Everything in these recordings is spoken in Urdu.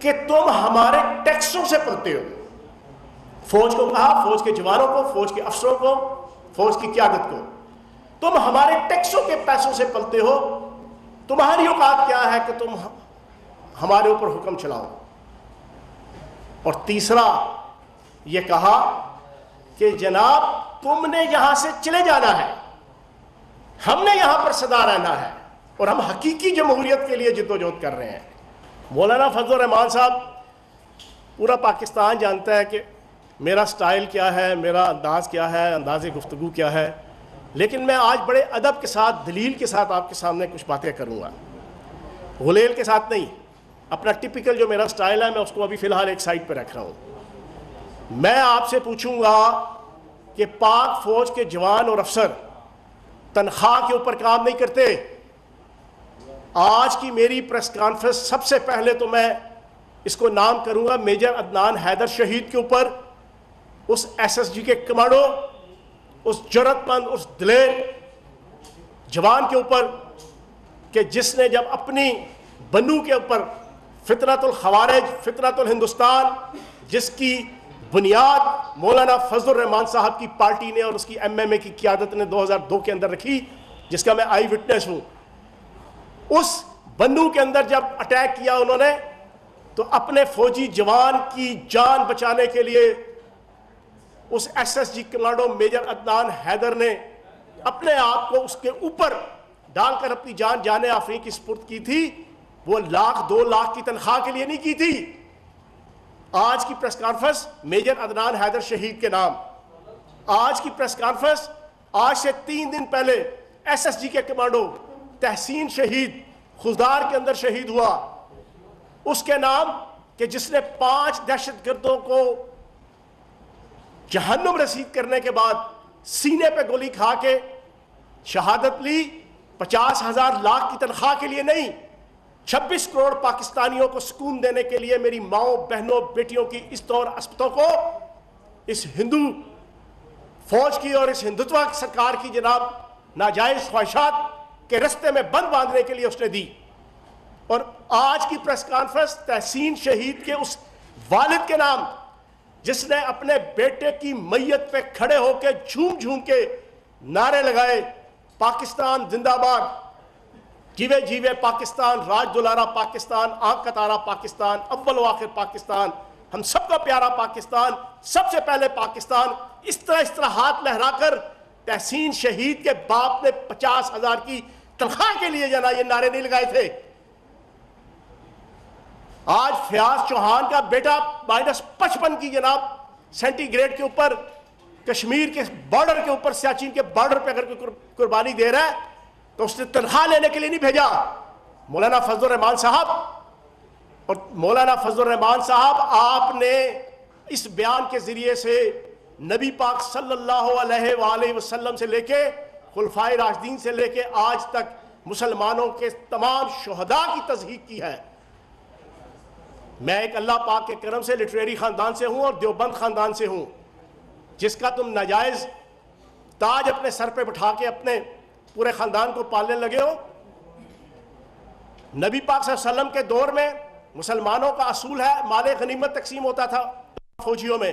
کہ تم ہمارے ٹیکسوں سے پلتے ہو. فوج کو کہا، فوج کے جوانوں کو، فوج کے افسروں کو، فوج کی قیادت کو، تم ہمارے ٹیکسوں کے پیسوں سے پلتے ہو، تمہاری اوقات کیا ہے کہ تم ہمارے اوپر حکم چلاؤ. اور تیسرا یہ کہا کہ جناب تم نے یہاں سے چلے جانا ہے، ہم نے یہاں پر سدا رہنا ہے، اور ہم حقیقی جمہوریت کے لیے جدوجہد کر رہے ہیں. مولانا فضل الرحمان صاحب، پورا پاکستان جانتا ہے کہ میرا سٹائل کیا ہے، میرا انداز کیا ہے، انداز گفتگو کیا ہے، لیکن میں آج بڑے ادب کے ساتھ، دلیل کے ساتھ آپ کے سامنے کچھ باتیں کروں گا، غلیل کے ساتھ نہیں. اپنا ٹپیکل جو میرا سٹائل ہے میں اس کو ابھی فی الحال ایک سائٹ پہ رکھ رہا ہوں. میں آپ سے پوچھوں گا کہ پاک فوج کے جوان اور افسر تنخواہ کے اوپر کام نہیں کرتے. آج کی میری پریس کانفرنس سب سے پہلے تو میں اس کو نام کروں گا میجر عدنان حیدر شہید کے اوپر، اس ایس ایس جی کے کمانڈو، اس جرأت مند، اس دلیر جوان کے اوپر کہ جس نے جب اپنی بنو کے اوپر فتنۃ الخوارج، فتنۃ الہندوستان، جس کی بنیاد مولانا فضل الرحمان صاحب کی پارٹی نے اور اس کی ایم ایم اے کی قیادت نے 2002 کے اندر رکھی، جس کا میں آئی وٹنس ہوں، اس بنو کے اندر جب اٹیک کیا انہوں نے تو اپنے فوجی جوان کی جان بچانے کے لیے اس S S G commando major Adnan Haider نے اپنے آپ کو اس کے اوپر ڈال کر اپنی جان جانے آفرین کی سپرد کی تھی. وہ 1,00,000-2,00,000 کی تنخواہ کے لیے نہیں کی تھی. آج کی press conference major Adnan Haider شہید کے نام. آج کی پریس کانفرنس آج سے 3 دن پہلے ایس ایس جی کے کمانڈو تحسین شہید خزدار کے اندر شہید ہوا، اس کے نام کہ جس نے 5 دہشت گردوں کو جہنم رسید کرنے کے بعد سینے پہ گولی کھا کے شہادت لی. 50,000 کی تنخواہ کے لیے نہیں، 26 کروڑ پاکستانیوں کو سکون دینے کے لیے، میری ماؤں، بہنوں، بیٹیوں کی عزتوں اور عصمتوں کو اس ہندو فوج کی اور اس ہندوتوا سرکار کی جناب ناجائز خواہشات کے رستے میں بند باندھنے کے لیے اس نے دی. اور آج کی پریس کانفرنس تحسین شہید کے اس والد کے نام جس نے اپنے بیٹے کی میت پہ کھڑے ہو کے جھوم جھوم کے نعرے لگائے، پاکستان زندہ باد، جیوے جیوے پاکستان، راج دلارا پاکستان، آنکھ کا تارا پاکستان، اول و آخر پاکستان، ہم سب کا پیارا پاکستان، سب سے پہلے پاکستان. اس طرح ہاتھ لہرا کر تحسین شہید کے باپ نے 50,000 کی تنخواہ کے لیے جنا یہ نعرے نہیں لگائے تھے. آج فیاض چوہان کا بیٹا -55 کی جناب سینٹی گریڈ کے اوپر کشمیر کے بارڈر کے اوپر، سیاچین کے بارڈر پہ اگر کوئی قربانی دے رہا ہے تو اس نے تنخواہ لینے کے لیے نہیں بھیجا. مولانا فضل الرحمان صاحب، اور مولانا فضل الرحمان صاحب آپ نے اس بیان کے ذریعے سے نبی پاک صلی اللہ علیہ وآلہ وسلم سے لے کے خلفائے راشدین سے لے کے آج تک مسلمانوں کے تمام شہداء کی تصحیح کی ہے. میں ایک اللہ پاک کے کرم سے لٹریری خاندان سے ہوں اور دیوبند خاندان سے ہوں، جس کا تم ناجائز تاج اپنے سر پہ بٹھا کے اپنے پورے خاندان کو پالنے لگے ہو. نبی پاک صلی اللہ علیہ وسلم کے دور میں مسلمانوں کا اصول ہے مال غنیمت تقسیم ہوتا تھا فوجیوں میں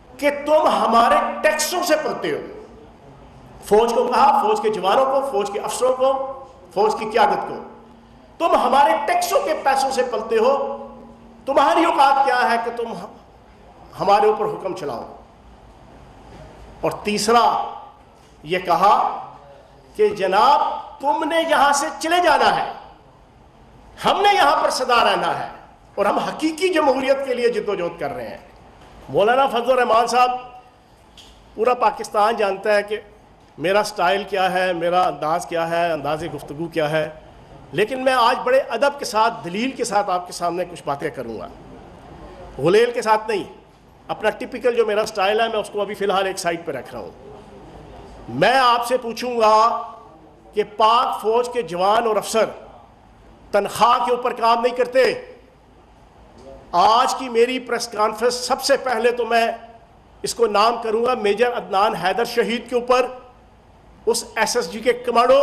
کہ تم ہمارے ٹیکسوں سے پلتے ہو. فوج کو کہا، فوج کے جوانوں کو، فوج کے افسروں کو، فوج کی قیادت کو، تم ہمارے ٹیکسوں کے پیسوں سے پلتے ہو، تمہاری اوقات کیا ہے کہ تم ہمارے اوپر حکم چلاؤ. اور تیسرا یہ کہا کہ جناب تم نے یہاں سے چلے جانا ہے، ہم نے یہاں پر سدا رہنا ہے، اور ہم حقیقی جمہوریت کے لیے جدوجہد کر رہے ہیں. مولانا فضل الرحمان صاحب، پورا پاکستان جانتا ہے کہ میرا سٹائل کیا ہے، میرا انداز کیا ہے، انداز گفتگو کیا ہے، لیکن میں آج بڑے ادب کے ساتھ، دلیل کے ساتھ آپ کے سامنے کچھ باتیں کروں گا، غلیل کے ساتھ نہیں. اپنا ٹپیکل جو میرا سٹائل ہے میں اس کو ابھی فی الحال ایک سائٹ پہ رکھ رہا ہوں. میں آپ سے پوچھوں گا کہ پاک فوج کے جوان اور افسر تنخواہ کے اوپر کام نہیں کرتے. آج کی میری پریس کانفرنس سب سے پہلے تو میں اس کو نام کروں گا میجر عدنان حیدر شہید کے اوپر، اس ایس ایس جی کے کمانڈو،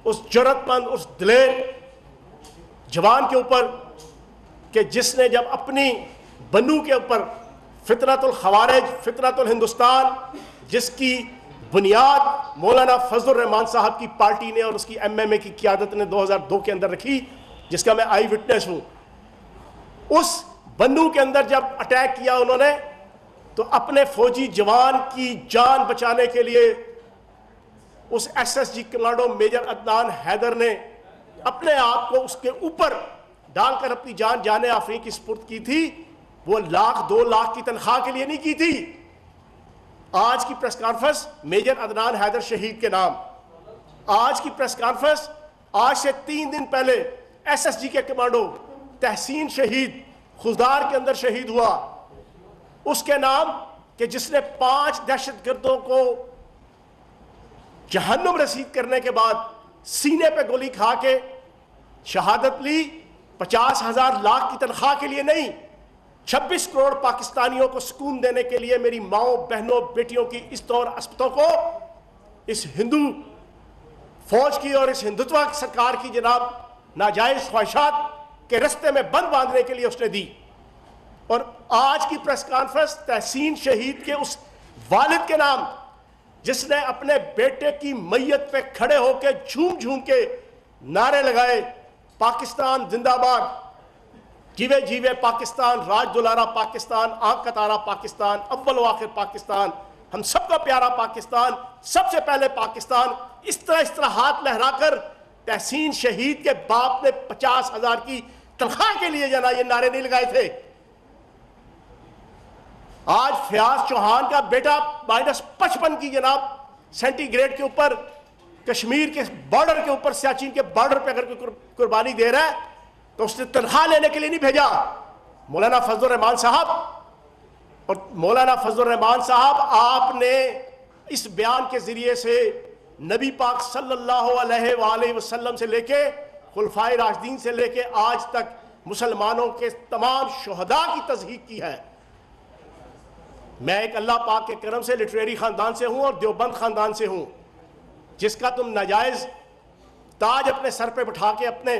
اس جرأت مند، اس دلیر جوان کے اوپر کہ جس نے جب اپنی بنو کے اوپر فتنۃ الخوارج، فتنۃ الہندوستان، جس کی بنیاد مولانا فضل الرحمان صاحب کی پارٹی نے اور اس کی ایم اے کی قیادت نے 2002 کے اندر رکھی، جس کا میں آئی وٹنس ہوں، اس بنو کے اندر جب اٹیک کیا انہوں نے تو اپنے فوجی جوان کی جان بچانے کے لیے اس S S G commando major Adnan Haider نے اپنے آپ کو اس کے اوپر ڈال کر اپنی جان جانے آفرین کی سپرد کی تھی۔ وہ 1,00,000-2,00,000 کی تنخواہ کے لیے نہیں کی تھی۔ آج کی press conference major Adnan Haider شہید کے نام، آج کی پریس کانفرنس آج سے 3 دن پہلے ایس ایس جی کے کمانڈو تحسین شہید خزدار کے اندر شہید ہوا، اس کے نام، کہ جس نے 5 دہشت گردوں کو جہنم رسید کرنے کے بعد سینے پہ گولی کھا کے شہادت لی۔ 50,000 کی تنخواہ کے لیے نہیں، 26 کروڑ پاکستانیوں کو سکون دینے کے لیے، میری ماؤں، بہنوں، بیٹیوں کی عزتوں اور عصمتوں کو اس ہندو فوج کی اور اس ہندوتوا سرکار کی جناب ناجائز خواہشات کے رستے میں بند باندھنے کے لیے اس نے دی۔ اور آج کی پریس کانفرنس تحسین شہید کے اس والد کے نام، جس نے اپنے بیٹے کی میت پہ کھڑے ہو کے جھوم جھوم کے نعرے لگائے، پاکستان زندہ باد، جیوے جیوے پاکستان، راج دلارا پاکستان، آنکھ کا تارا پاکستان، اول و آخر پاکستان، ہم سب کا پیارا پاکستان، سب سے پہلے پاکستان، اس طرح ہاتھ لہرا کر تحسین شہید کے باپ نے 50,000 کی تنخواہ کے لیے جنا یہ نعرے نہیں لگائے تھے۔ آج فیاض چوہان کا بیٹا -55 کی جناب سینٹی گریڈ کے اوپر کشمیر کے بارڈر کے اوپر، سیاچین کے بارڈر پہ اگر کوئی قربانی دے رہا ہے تو اس نے تنخواہ لینے کے لیے نہیں بھیجا۔ مولانا فضل الرحمان صاحب، اور مولانا فضل الرحمان صاحب، آپ نے اس بیان کے ذریعے سے نبی پاک صلی اللہ علیہ وآلہ وسلم سے لے کے خلفائے راشدین سے لے کے آج تک مسلمانوں کے تمام شہداء کی تصدیق کی ہے۔ میں ایک اللہ پاک کے کرم سے لٹریری خاندان سے ہوں اور دیوبند خاندان سے ہوں، جس کا تم ناجائز تاج اپنے سر پہ بٹھا کے اپنے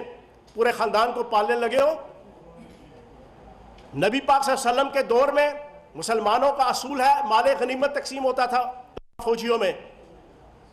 پورے خاندان کو پالنے لگے ہو۔ نبی پاک صلی اللہ علیہ وسلم کے دور میں مسلمانوں کا اصول ہے، مال غنیمت تقسیم ہوتا تھا فوجیوں میں،